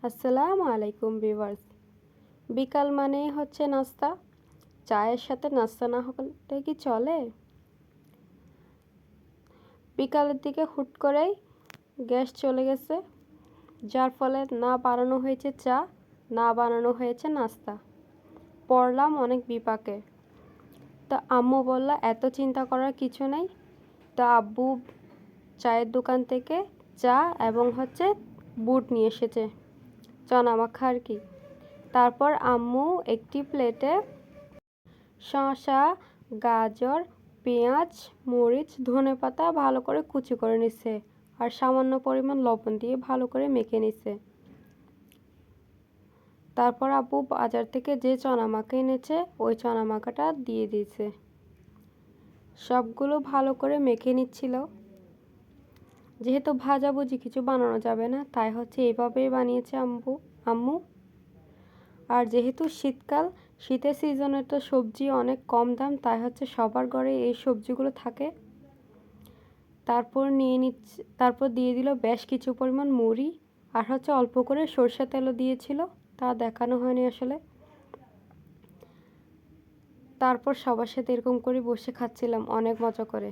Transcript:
আসসালামু আলাইকুম ভিউয়ার্স। বিকাল মানেই হচ্ছে নাস্তা। চায়ের সাথে নাস্তা না হলে কি চলে? বিকালের দিকে হুট করেই গ্যাস চলে গেছে, যার ফলে না বানানো হয়েছে চা, না বানানো হয়েছে নাস্তা। পড়লাম অনেক বিপাকে। তো আম্মু বলল এত চিন্তা করার কিছু নেই। তো আব্বু চায়ের দোকান থেকে চা এবং হচ্ছে বুট নিয়ে এসেছে, চনা মাখা আর কি। তারপর আম্মু একটি প্লেটে শসা, গাজর, পেঁয়াজ, মরিচ, ধনেপাতা ভালো করে কুচি করে নিচ্ছে আর সামান্য পরিমাণ লবণ দিয়ে ভালো করে মেখে নিচ্ছে। তারপর আব্বু বাজার থেকে যে চনা মাখা এনেছে ওই চনা মাখাটা দিয়ে দিয়েছে। সবগুলো ভালো করে মেখে নিচ্ছিল। যেহেতু ভাজাভুজি কিছু বানানো যাবে না, তাই হচ্ছে এইভাবেই বানিয়েছে আম্মু। আর যেহেতু শীতকাল, শীতের সিজনে তো সবজি অনেক কম দাম, তাই হচ্ছে সবার ঘরে এই সবজিগুলো থাকে। তারপর দিয়ে দিল বেশ কিছু পরিমাণ মুড়ি আর হচ্ছে অল্প করে সরষের তেলও দিয়েছিল, তা দেখানো হয়নি আসলে। তারপর সবার সাথে এরকম করে বসে খাচ্ছিলাম অনেক মজা করে।